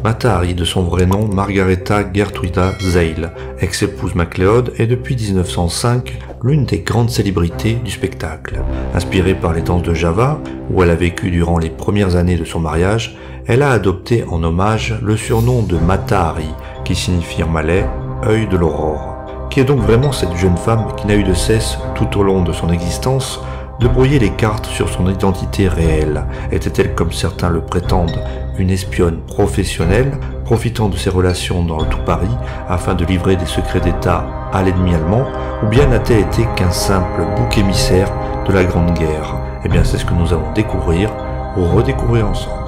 Mata Hari, de son vrai nom Margaretha Gertruida Zeil, ex-épouse MacLeod, est depuis 1905 l'une des grandes célébrités du spectacle. Inspirée par les danses de Java, où elle a vécu durant les premières années de son mariage, elle a adopté en hommage le surnom de Mata Hari, qui signifie en malais « œil de l'aurore ». Qui est donc vraiment cette jeune femme qui n'a eu de cesse, tout au long de son existence, de brouiller les cartes sur son identité réelle? Était-elle, comme certains le prétendent, une espionne professionnelle, profitant de ses relations dans le tout Paris afin de livrer des secrets d'État à l'ennemi allemand, ou bien n'a-t-elle été qu'un simple bouc émissaire de la Grande Guerre? Eh bien, c'est ce que nous allons découvrir ou redécouvrir ensemble.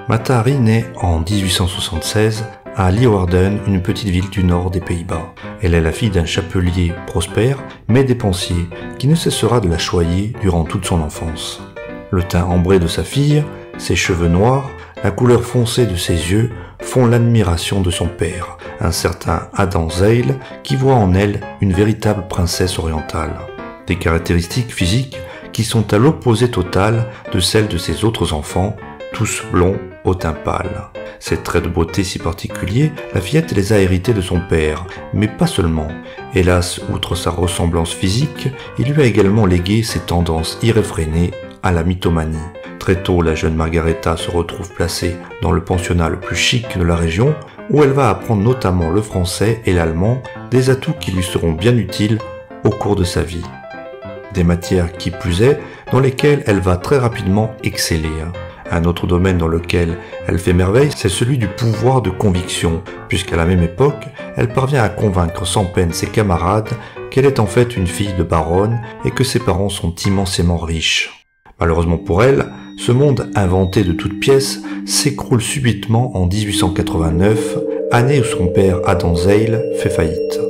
Mata Hari naît en 1876 à Leeuwarden, une petite ville du nord des Pays-Bas. Elle est la fille d'un chapelier prospère, mais dépensier, qui ne cessera de la choyer durant toute son enfance. Le teint ambré de sa fille, ses cheveux noirs, la couleur foncée de ses yeux font l'admiration de son père, un certain Adam Zeil, qui voit en elle une véritable princesse orientale. Des caractéristiques physiques qui sont à l'opposé total de celles de ses autres enfants, tous blonds au teint pâle. Ces traits de beauté si particuliers, la fillette les a hérités de son père, mais pas seulement. Hélas, outre sa ressemblance physique, il lui a également légué ses tendances irréfrénées à la mythomanie. Très tôt, la jeune Margaretha se retrouve placée dans le pensionnat le plus chic de la région, où elle va apprendre notamment le français et l'allemand, des atouts qui lui seront bien utiles au cours de sa vie. Des matières qui plus est, dans lesquelles elle va très rapidement exceller. Un autre domaine dans lequel elle fait merveille, c'est celui du pouvoir de conviction, puisqu'à la même époque, elle parvient à convaincre sans peine ses camarades qu'elle est en fait une fille de baronne et que ses parents sont immensément riches. Malheureusement pour elle, ce monde inventé de toutes pièces s'écroule subitement en 1889, année où son père Adam Zeil fait faillite.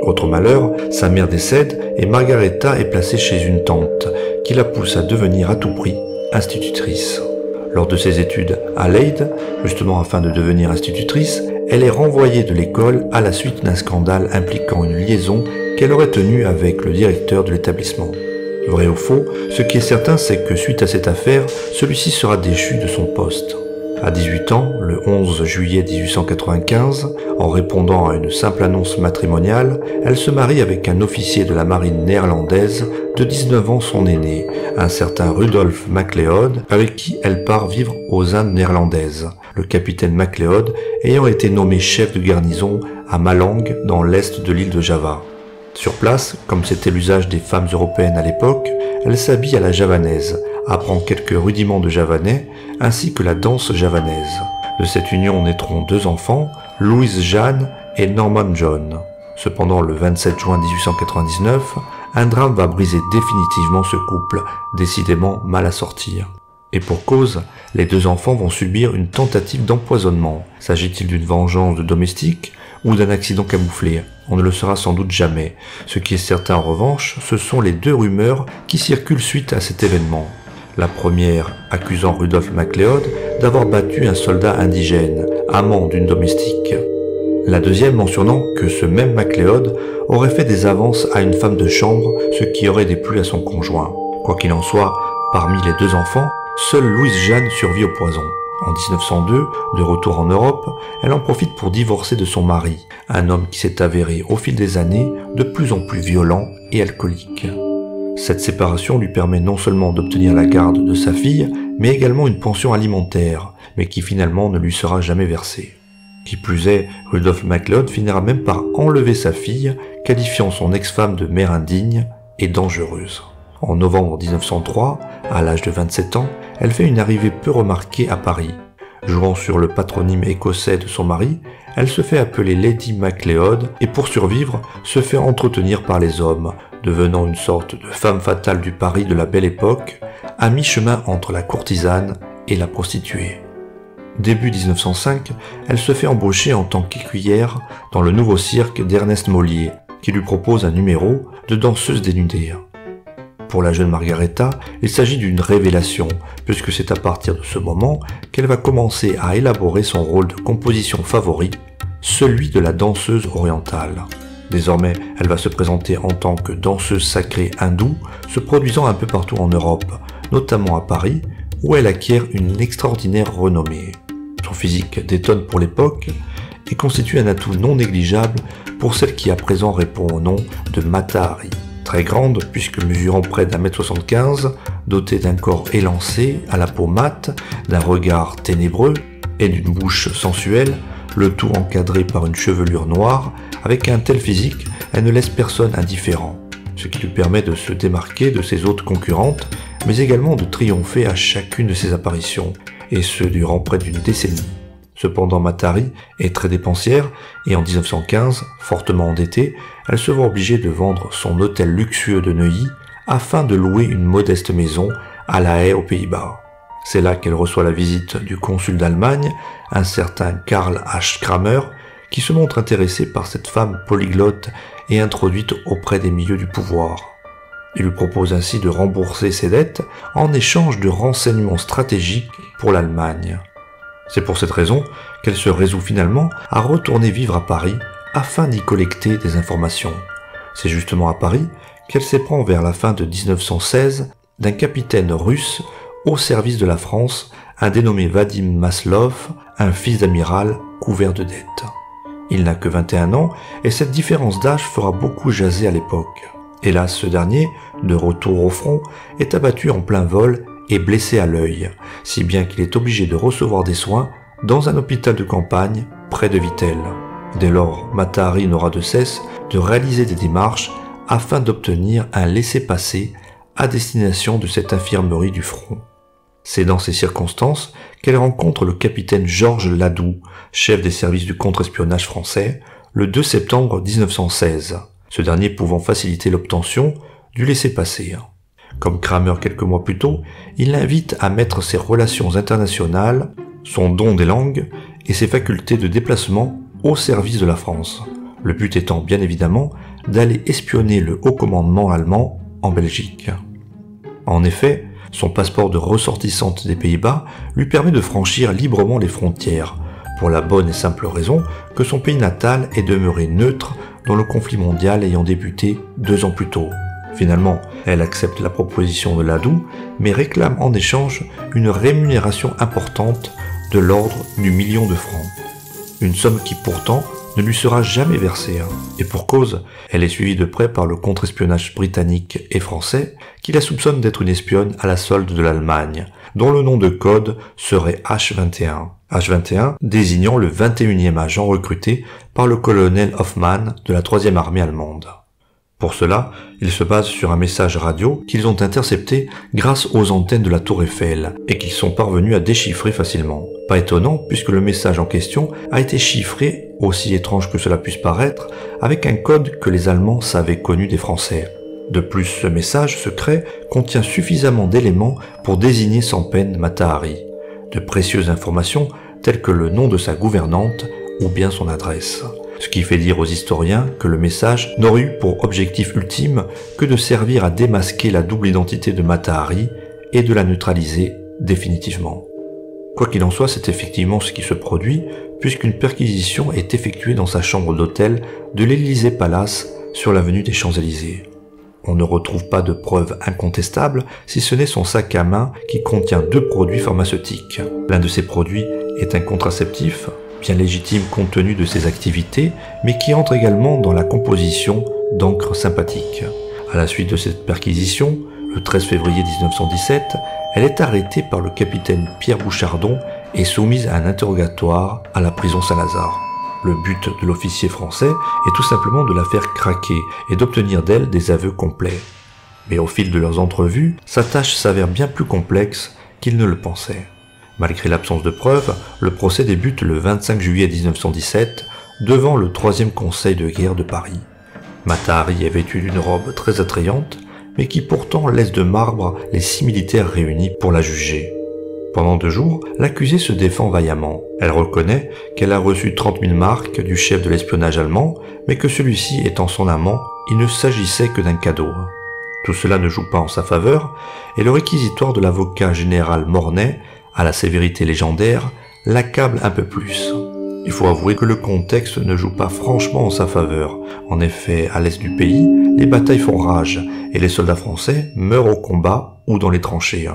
Autre malheur, sa mère décède et Margaretha est placée chez une tante, qui la pousse à devenir à tout prix institutrice. Lors de ses études à Leyde, justement afin de devenir institutrice, elle est renvoyée de l'école à la suite d'un scandale impliquant une liaison qu'elle aurait tenue avec le directeur de l'établissement. Vrai ou faux, ce qui est certain, c'est que suite à cette affaire, celui-ci sera déchu de son poste. À 18 ans, le 11 juillet 1895, en répondant à une simple annonce matrimoniale, elle se marie avec un officier de la marine néerlandaise de 19 ans son aîné, un certain Rudolf MacLeod, avec qui elle part vivre aux Indes néerlandaises, le capitaine MacLeod ayant été nommé chef de garnison à Malang dans l'est de l'île de Java. Sur place, comme c'était l'usage des femmes européennes à l'époque, elle s'habille à la javanaise, apprend quelques rudiments de javanais, ainsi que la danse javanaise. De cette union naîtront deux enfants, Louise Jeanne et Norman John. Cependant, le 27 juin 1899, un drame va briser définitivement ce couple, décidément mal à sortir. Et pour cause, les deux enfants vont subir une tentative d'empoisonnement. S'agit-il d'une vengeance de domestique ou d'un accident camouflé? On ne le saura sans doute jamais. Ce qui est certain en revanche, ce sont les deux rumeurs qui circulent suite à cet événement. La première accusant Rudolf MacLeod d'avoir battu un soldat indigène, amant d'une domestique. La deuxième mentionnant que ce même MacLeod aurait fait des avances à une femme de chambre, ce qui aurait déplu à son conjoint. Quoi qu'il en soit, parmi les deux enfants, seule Louise Jeanne survit au poison. En 1902, de retour en Europe, elle en profite pour divorcer de son mari, un homme qui s'est avéré au fil des années de plus en plus violent et alcoolique. Cette séparation lui permet non seulement d'obtenir la garde de sa fille, mais également une pension alimentaire, mais qui finalement ne lui sera jamais versée. Qui plus est, Rudolf MacLeod finira même par enlever sa fille, qualifiant son ex-femme de mère indigne et dangereuse. En novembre 1903, à l'âge de 27 ans, elle fait une arrivée peu remarquée à Paris. Jouant sur le patronyme écossais de son mari, elle se fait appeler Lady MacLeod et pour survivre, se fait entretenir par les hommes, devenant une sorte de femme fatale du Paris de la Belle Époque, à mi-chemin entre la courtisane et la prostituée. Début 1905, elle se fait embaucher en tant qu'écuyère dans le nouveau cirque d'Ernest Mollier, qui lui propose un numéro de danseuse dénudée. Pour la jeune Margaretha, il s'agit d'une révélation, puisque c'est à partir de ce moment qu'elle va commencer à élaborer son rôle de composition favori, celui de la danseuse orientale. Désormais, elle va se présenter en tant que danseuse sacrée hindoue, se produisant un peu partout en Europe, notamment à Paris, où elle acquiert une extraordinaire renommée. Son physique détonne pour l'époque et constitue un atout non négligeable pour celle qui à présent répond au nom de Mata Hari. Très grande, puisque mesurant près d'1m75, dotée d'un corps élancé, à la peau mate, d'un regard ténébreux et d'une bouche sensuelle, le tout encadré par une chevelure noire, avec un tel physique, elle ne laisse personne indifférent, ce qui lui permet de se démarquer de ses autres concurrentes, mais également de triompher à chacune de ses apparitions, et ce durant près d'une décennie. Cependant, Mata Hari est très dépensière et en 1915, fortement endettée, elle se voit obligée de vendre son hôtel luxueux de Neuilly afin de louer une modeste maison à La Haye aux Pays-Bas. C'est là qu'elle reçoit la visite du consul d'Allemagne, un certain Karl H. Kramer, qui se montre intéressé par cette femme polyglotte et introduite auprès des milieux du pouvoir. Il lui propose ainsi de rembourser ses dettes en échange de renseignements stratégiques pour l'Allemagne. C'est pour cette raison qu'elle se résout finalement à retourner vivre à Paris afin d'y collecter des informations. C'est justement à Paris qu'elle s'éprend vers la fin de 1916 d'un capitaine russe au service de la France, un dénommé Vadim Maslov, un fils d'amiral couvert de dettes. Il n'a que 21 ans et cette différence d'âge fera beaucoup jaser à l'époque. Hélas, ce dernier, de retour au front, est abattu en plein vol et blessé à l'œil, si bien qu'il est obligé de recevoir des soins dans un hôpital de campagne près de Vittel. Dès lors, Mata Hari n'aura de cesse de réaliser des démarches afin d'obtenir un laissez-passer à destination de cette infirmerie du front. C'est dans ces circonstances qu'elle rencontre le capitaine Georges Ladoux, chef des services du contre-espionnage français, le 2 septembre 1916, ce dernier pouvant faciliter l'obtention du laissez-passer. Comme Kramer quelques mois plus tôt, il l'invite à mettre ses relations internationales, son don des langues et ses facultés de déplacement au service de la France. Le but étant bien évidemment d'aller espionner le haut commandement allemand en Belgique. En effet, son passeport de ressortissante des Pays-Bas lui permet de franchir librement les frontières, pour la bonne et simple raison que son pays natal est demeuré neutre dans le conflit mondial ayant débuté 2 ans plus tôt. Finalement, elle accepte la proposition de Ladoux, mais réclame en échange une rémunération importante de l'ordre du 1 million de francs. Une somme qui pourtant ne lui sera jamais versée. Et pour cause, elle est suivie de près par le contre-espionnage britannique et français qui la soupçonne d'être une espionne à la solde de l'Allemagne, dont le nom de code serait H21. H21 désignant le 21e agent recruté par le colonel Hoffmann de la 3e armée allemande. Pour cela, ils se basent sur un message radio qu'ils ont intercepté grâce aux antennes de la Tour Eiffel et qu'ils sont parvenus à déchiffrer facilement. Pas étonnant puisque le message en question a été chiffré, aussi étrange que cela puisse paraître, avec un code que les Allemands savaient connu des Français. De plus, ce message secret contient suffisamment d'éléments pour désigner sans peine Mata Hari. De précieuses informations telles que le nom de sa gouvernante ou bien son adresse. Ce qui fait dire aux historiens que le message n'aurait eu pour objectif ultime que de servir à démasquer la double identité de Mata Hari et de la neutraliser définitivement. Quoi qu'il en soit, c'est effectivement ce qui se produit, puisqu'une perquisition est effectuée dans sa chambre d'hôtel de l'Élysée Palace sur l'avenue des Champs-Élysées. On ne retrouve pas de preuves incontestables, si ce n'est son sac à main qui contient 2 produits pharmaceutiques. L'un de ces produits est un contraceptif, bien légitime compte tenu de ses activités, mais qui entre également dans la composition d'encre sympathique. À la suite de cette perquisition, le 13 février 1917, elle est arrêtée par le capitaine Pierre Bouchardon et soumise à un interrogatoire à la prison Saint-Lazare. Le but de l'officier français est tout simplement de la faire craquer et d'obtenir d'elle des aveux complets. Mais au fil de leurs entrevues, sa tâche s'avère bien plus complexe qu'il ne le pensait. Malgré l'absence de preuves, le procès débute le 25 juillet 1917 devant le 3e conseil de guerre de Paris. Mata Hari est vêtue d'une robe très attrayante, mais qui pourtant laisse de marbre les 6 militaires réunis pour la juger. Pendant 2 jours, l'accusée se défend vaillamment. Elle reconnaît qu'elle a reçu 30 000 marks du chef de l'espionnage allemand, mais que celui-ci étant son amant, il ne s'agissait que d'un cadeau. Tout cela ne joue pas en sa faveur, et le réquisitoire de l'avocat général Mornay, à la sévérité légendaire, l'accable un peu plus. Il faut avouer que le contexte ne joue pas franchement en sa faveur. En effet, à l'est du pays, les batailles font rage et les soldats français meurent au combat ou dans les tranchées.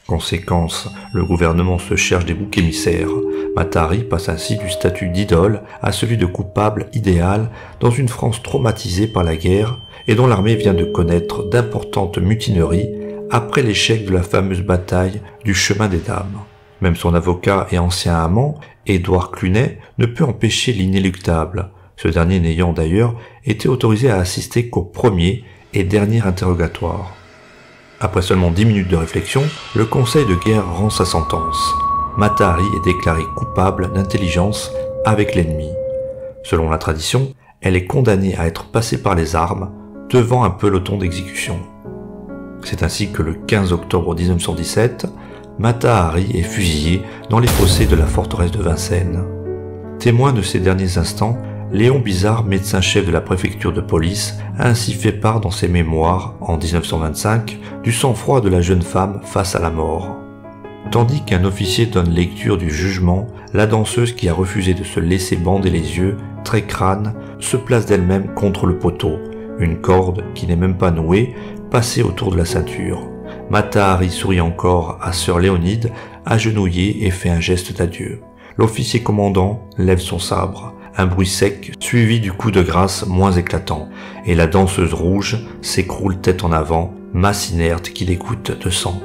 Conséquence, le gouvernement se cherche des boucs émissaires. Mata Hari passe ainsi du statut d'idole à celui de coupable idéal dans une France traumatisée par la guerre et dont l'armée vient de connaître d'importantes mutineries après l'échec de la fameuse bataille du Chemin des Dames. Même son avocat et ancien amant, Édouard Clunet, ne peut empêcher l'inéluctable, ce dernier n'ayant d'ailleurs été autorisé à assister qu'au premier et dernier interrogatoire. Après seulement 10 minutes de réflexion, le conseil de guerre rend sa sentence. Mata Hari est déclarée coupable d'intelligence avec l'ennemi. Selon la tradition, elle est condamnée à être passée par les armes devant un peloton d'exécution. C'est ainsi que le 15 octobre 1917, Mata Hari est fusillé dans les fossés de la forteresse de Vincennes. Témoin de ces derniers instants, Léon Bizard, médecin-chef de la préfecture de police, a ainsi fait part dans ses mémoires, en 1925, du sang-froid de la jeune femme face à la mort. Tandis qu'un officier donne lecture du jugement, la danseuse qui a refusé de se laisser bander les yeux, très crâne, se place d'elle-même contre le poteau, une corde qui n'est même pas nouée, passée autour de la ceinture. Mata Hari sourit encore à sœur Léonide, agenouillée et fait un geste d'adieu. L'officier commandant lève son sabre. Un bruit sec, suivi du coup de grâce moins éclatant, et la danseuse rouge s'écroule tête en avant, masse inerte qui l'écoute de sang.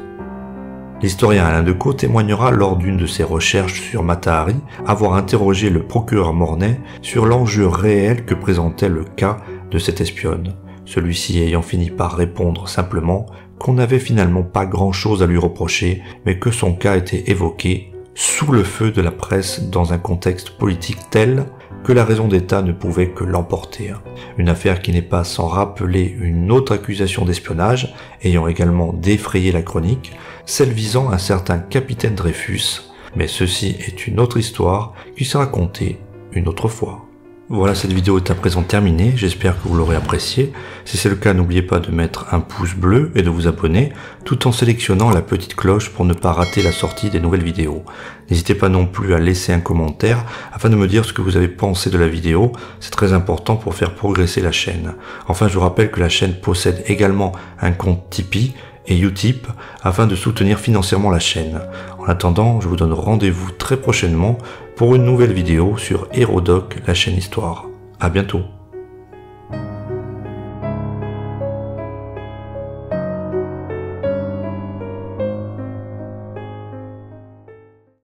L'historien Alain Decaux témoignera lors d'une de ses recherches sur Mata Hari avoir interrogé le procureur Mornay sur l'enjeu réel que présentait le cas de cette espionne, celui-ci ayant fini par répondre simplement qu'on n'avait finalement pas grand-chose à lui reprocher, mais que son cas était évoqué sous le feu de la presse dans un contexte politique tel que la raison d'État ne pouvait que l'emporter. Une affaire qui n'est pas sans rappeler une autre accusation d'espionnage, ayant également défrayé la chronique, celle visant un certain capitaine Dreyfus, mais ceci est une autre histoire qui sera contée une autre fois. Voilà, cette vidéo est à présent terminée, j'espère que vous l'aurez appréciée. Si c'est le cas, n'oubliez pas de mettre un pouce bleu et de vous abonner, tout en sélectionnant la petite cloche pour ne pas rater la sortie des nouvelles vidéos. N'hésitez pas non plus à laisser un commentaire afin de me dire ce que vous avez pensé de la vidéo, c'est très important pour faire progresser la chaîne. Enfin, je vous rappelle que la chaîne possède également un compte Tipeee et Utip afin de soutenir financièrement la chaîne. En attendant, je vous donne rendez-vous très prochainement pour une nouvelle vidéo sur Hérodoc, la chaîne Histoire. À bientôt.